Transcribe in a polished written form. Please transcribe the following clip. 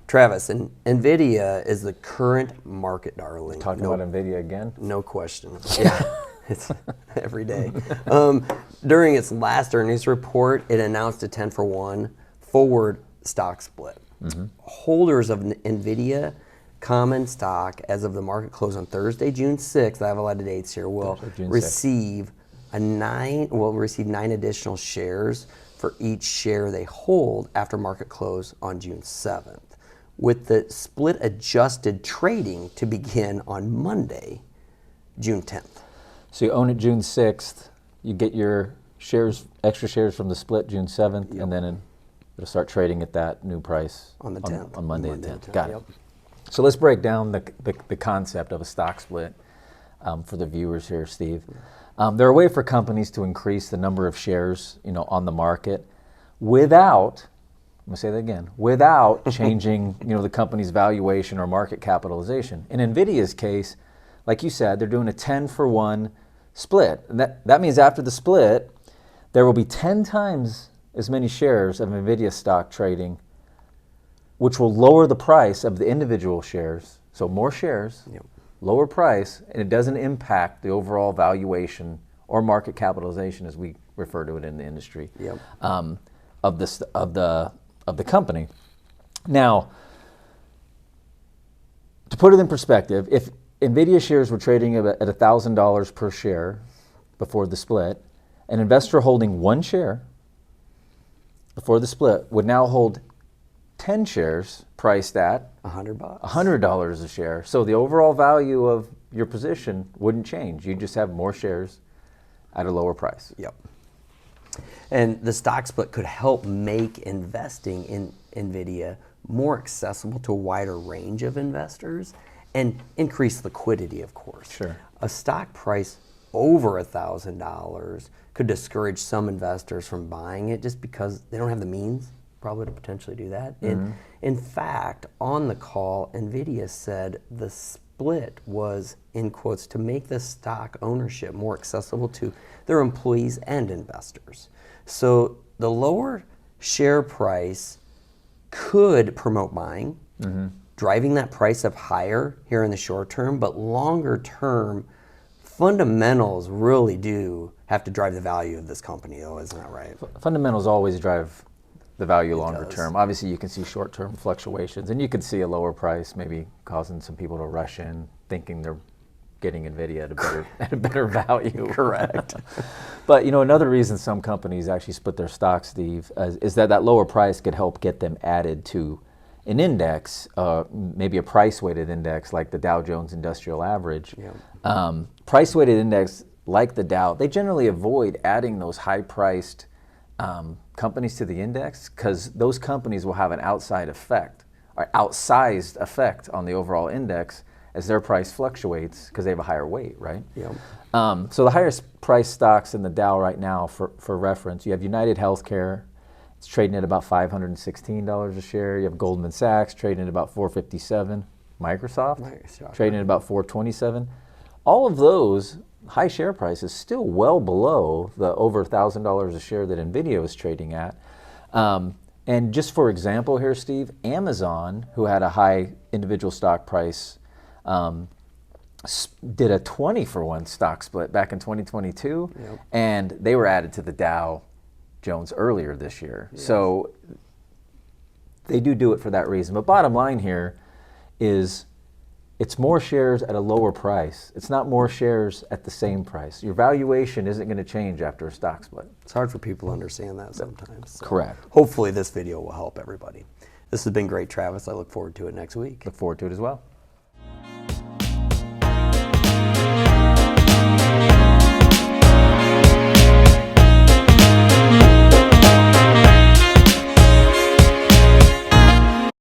Travis, NVIDIA is the current market darling. Talking about NVIDIA again? No question. Yeah, it's every day. During its last earnings report, it announced a 10-for-1 forward stock split. Holders of NVIDIA common stock as of the market close on Thursday, June 6th, I have a lot of dates here, will receive 9 additional shares for each share they hold after market close on June 7th, with the split adjusted trading to begin on Monday, June 10th. So you own it June 6th, you get your shares, extra shares from the split June 7th, and then it'll start trading at that new price on the 10th. On Monday the 10th. Got it. So let's break down the concept of a stock split for the viewers here, Steve. They're a way for companies to increase the number of shares, on the market without, I'm gonna say that again, without changing, the company's valuation or market capitalization. In NVIDIA's case, like you said, they're doing a 10-for-1 split. And that means after the split, there will be 10 times as many shares of NVIDIA stock trading, which will lower the price of the individual shares. So more shares, lower price, and it doesn't impact the overall valuation or market capitalization, as we refer to it in the industry, of the company. Now, to put it in perspective, if NVIDIA shares were trading at $1,000 per share before the split, an investor holding 1 share before the split would now hold 10 shares priced at $100 a share. So the overall value of your position wouldn't change. You just have more shares at a lower price. Yep. And the stock split could help make investing in NVIDIA more accessible to a wider range of investors and increase liquidity, of course. Sure. A stock price over $1,000 could discourage some investors from buying it just because they don't have the means probably to potentially do that. In fact, on the call, NVIDIA said the split was, in quotes, to make the stock ownership more accessible to their employees and investors. So the lower share price could promote buying, driving that price up higher here in the short term, but longer term, fundamentals really do have to drive the value of this company, though, isn't that right? Fundamentals always drive the value longer term. Obviously, you can see short-term fluctuations, and you can see a lower price maybe causing some people to rush in, thinking they're getting NVIDIA at a better value. Correct. But another reason some companies actually split their stocks, Steve, is that lower price could help get them added to an index, maybe a price-weighted index like the Dow Jones Industrial Average. Price-weighted index like the Dow, they generally avoid adding those high-priced companies to the index because those companies will have an outsized effect on the overall index as their price fluctuates because they have a higher weight, right? So the highest priced stocks in the Dow right now, for reference, you have United Healthcare. It's trading at about $516 a share. You have Goldman Sachs trading at about $457. Microsoft trading at about $427. All of those high share prices still well below the over $1,000 a share that NVIDIA was trading at. And just for example here, Steve, Amazon, who had a high individual stock price, did a 20-for-1 stock split back in 2022, and they were added to the Dow Jones earlier this year. So they do it for that reason. But bottom line here is it's more shares at a lower price. It's not more shares at the same price. Your valuation isn't going to change after a stock split. It's hard for people to understand that sometimes. So correct. Hopefully this video will help everybody. This has been great, Travis. I look forward to it next week. Look forward to it as well.